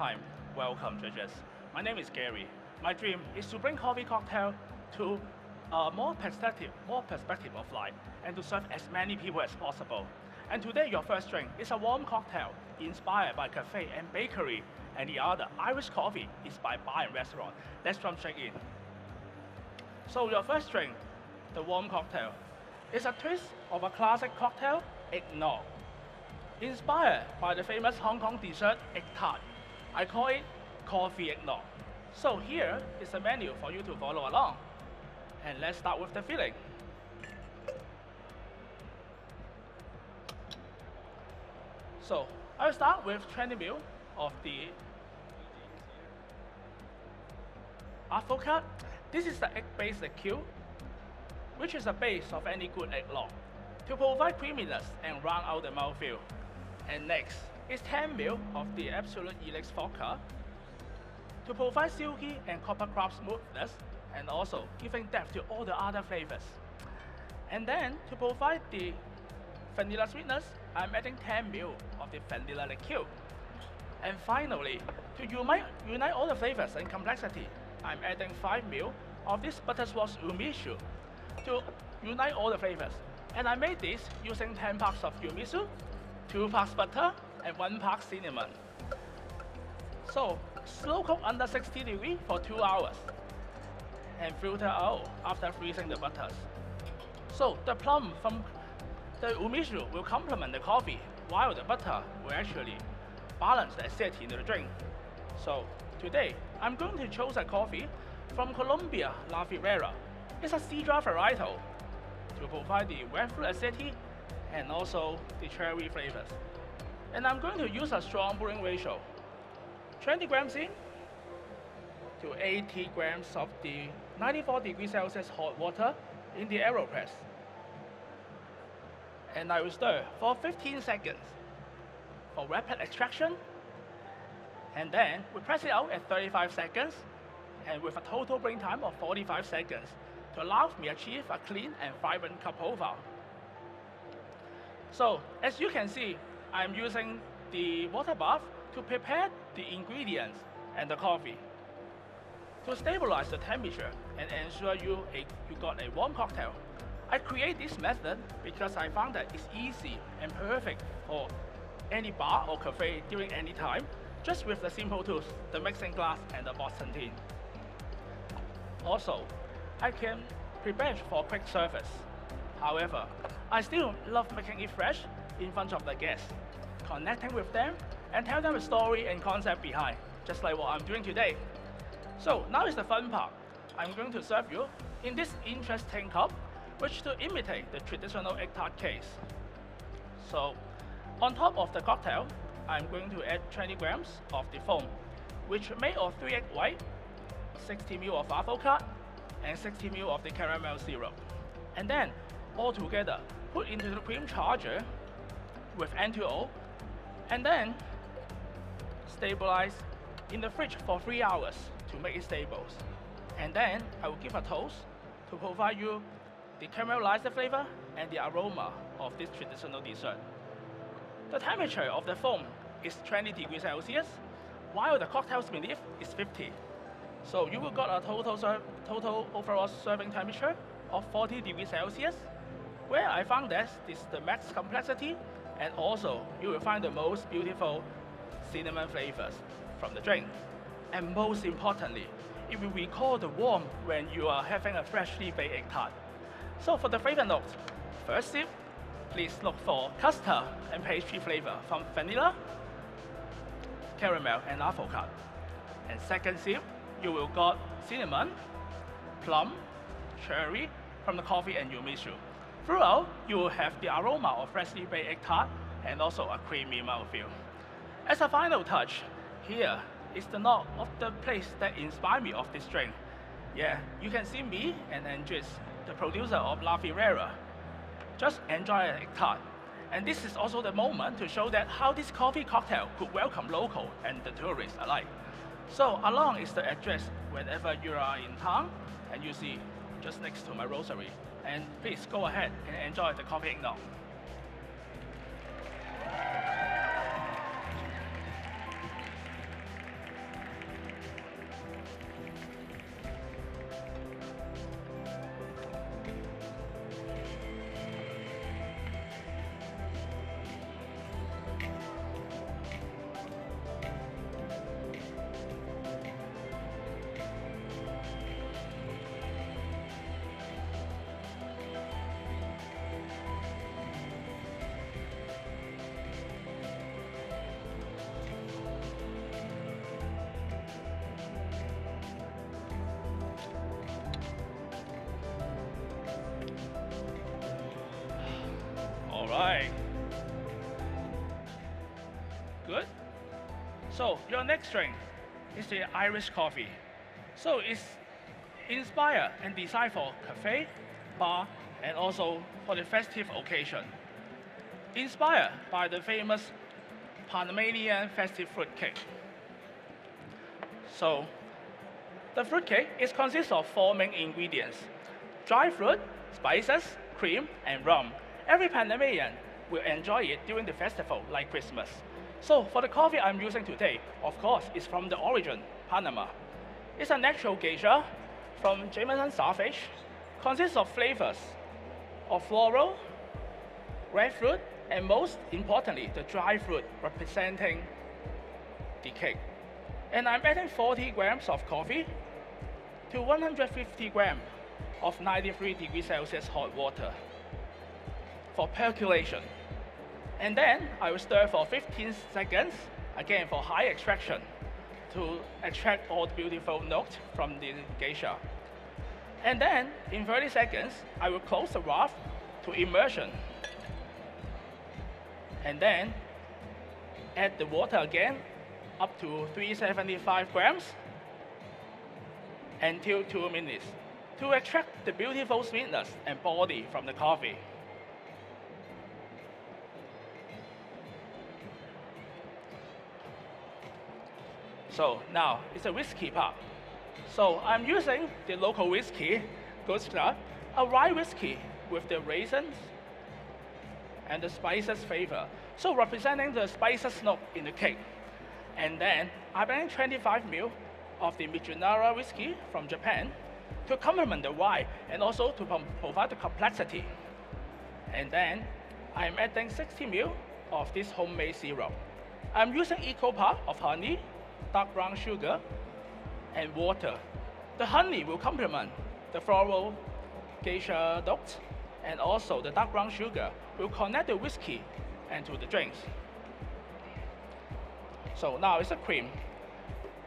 time. Welcome, judges. My name is Gary. My dream is to bring coffee cocktail to a more perspective of life, and to serve as many people as possible. And today, your first drink is a warm cocktail inspired by cafe and bakery, and the other Irish coffee is by bar and restaurant. Let's jump straight in. So your first drink, the warm cocktail, is a twist of a classic cocktail, eggnog. Inspired by the famous Hong Kong dessert egg tart, I call it coffee eggnog. So here is a menu for you to follow along. And let's start with the filling. So I'll start with 20 ml of the avocado. This is the egg-based liqueur, which is the base of any good eggnog, to provide creaminess and round out the mouthfeel. And next is 10 ml of the Absolut Elix vodka, to provide silky and copper crab smoothness, and also giving depth to all the other flavors. And then to provide the vanilla sweetness, I'm adding 10 ml of the vanilla liqueur. And finally, to unite all the flavors and complexity, I'm adding 5 ml of this butterscotch umishu to unite all the flavors. And I made this using 10 parts of umishu, 2 parts butter, and 1 part cinnamon. So slow cook under 60 degrees for 2 hours, and filter out after freezing the butters. So the plum from the umishu will complement the coffee, while the butter will actually balance the acidity in the drink. So today, I'm going to choose a coffee from Colombia La Ferrera. It's a Sidra varietal to provide the wet fruit acidity and also the cherry flavors. And I'm going to use a strong brewing ratio, 20 grams in to 80 grams of the 94 degrees Celsius hot water in the AeroPress. And I will stir for 15 seconds for rapid extraction. And then we press it out at 35 seconds, and with a total brewing time of 45 seconds to allow me achieve a clean and vibrant cup profile. So as you can see, I'm using the water bath to prepare the ingredients and the coffee to stabilize the temperature and ensure you got a warm cocktail. I create this method because I found that it's easy and perfect for any bar or cafe during any time, just with the simple tools, the mixing glass and the Boston tin. Also, I can prepare for quick service. However, I still love making it fresh in front of the guests, connecting with them and tell them a story and concept behind, just like what I'm doing today. So now is the fun part. I'm going to serve you in this interesting cup, which to imitate the traditional egg tart case. So on top of the cocktail, I'm going to add 20 grams of the foam, which made of 3 egg white, 60 ml of avocado, and 60 ml of the caramel syrup. And then all together put into the cream charger with N2O, and then stabilize in the fridge for 3 hours to make it stable. And then I will give a toast to provide you the caramelized flavor and the aroma of this traditional dessert. The temperature of the foam is 20 degrees Celsius, while the cocktails beneath is 50. So you will get a total overall serving temperature of 40 degrees Celsius, where I found that this is the max complexity, and also you will find the most beautiful cinnamon flavors from the drink. And most importantly, it will recall the warmth when you are having a freshly baked egg tart. So for the flavor notes, first sip, please look for custard and pastry flavor from vanilla, caramel, and avocado. And second sip, you will got cinnamon, plum, cherry from the coffee and umishu. Throughout, you will have the aroma of freshly baked egg tart and also a creamy mouthfeel. As a final touch, here is the note of the place that inspired me of this drink. Yeah, you can see me and Andres, the producer of La Ferrera, just enjoy an egg tart. And this is also the moment to show that how this coffee cocktail could welcome local and the tourists alike. So along is the address whenever you are in town, and you see just next to my rosary. And please go ahead and enjoy the coffee eggnog. right. Good. So your next drink is the Irish coffee. So it's inspired and designed for cafe, bar, and also for the festive occasion. Inspired by the famous Panamanian festive fruitcake. So the fruitcake consists of four main ingredients: dry fruit, spices, cream, and rum. Every Panamanian will enjoy it during the festival like Christmas. So for the coffee I'm using today, of course, is from the origin, Panama. It's a natural geisha from Jameson Starfish, consists of flavors of floral, red fruit, and most importantly, the dry fruit representing the cake. And I'm adding 40 grams of coffee to 150 grams of 93 degrees Celsius hot water for percolation. And then I will stir for 15 seconds, again for high extraction, to extract all the beautiful notes from the geisha. And then in 30 seconds, I will close the valve to immersion. And then add the water again up to 375 grams until 2 minutes to extract the beautiful sweetness and body from the coffee. So now it's a whiskey part. So I'm using the local whiskey, Goose Club, a rye whiskey with the raisins and the spices flavor. So representing the spices note in the cake. And then I'm adding 25 ml of the Mizunara whiskey from Japan to complement the rye and also to provide the complexity. And then I'm adding 60 ml of this homemade syrup. I'm using equal part of honey, dark brown sugar, and water. The honey will complement the floral geisha notes, and also the dark brown sugar will connect the whiskey and to the drinks. So now it's a cream.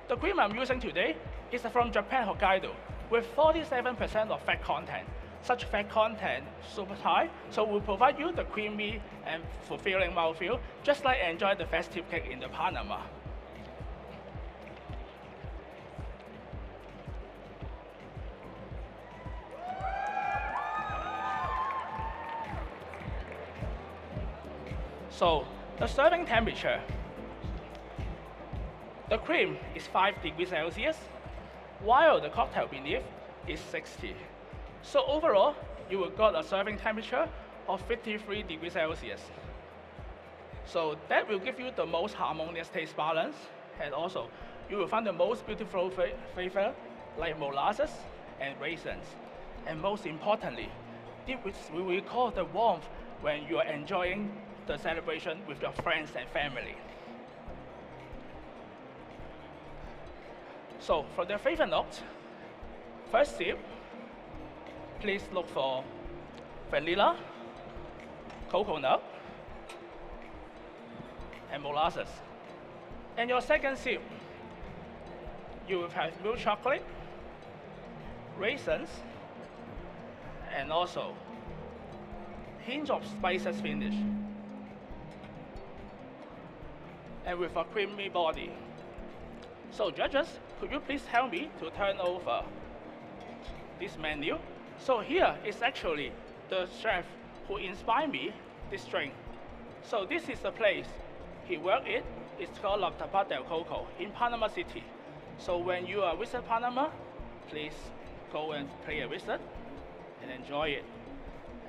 The cream I'm using today is from Japan, Hokkaido, with 47% of fat content. Such fat content super high, so will provide you the creamy and fulfilling mouthfeel, just like enjoy the festive cake in the Panama. So the serving temperature, the cream is 5 degrees Celsius, while the cocktail beneath is 60. So overall, you will get a serving temperature of 53 degrees Celsius. So that will give you the most harmonious taste balance, and also you will find the most beautiful flavor like molasses and raisins. And most importantly, we will recall the warmth when you are enjoying the celebration with your friends and family. So for the flavor notes, first sip, please look for vanilla, coconut, and molasses. And your second sip, you will have milk chocolate, raisins, and also hint of spices finish, and with a creamy body. So judges, could you please help me to turn over this menu? So here is actually the chef who inspired me this drink. So this is the place he worked in. It's called La Tapa del Coco in Panama City. So when you are visit Panama, please go and pay a visit and enjoy it.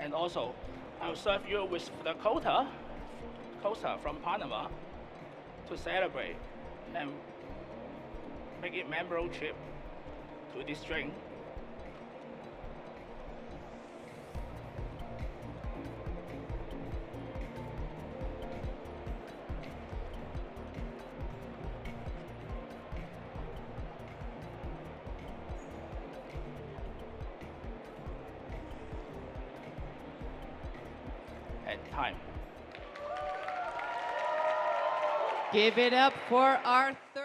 And also, I'll serve you with the Costa from Panama to celebrate and make it memorable trip to this drink. And time. Give it up for our third.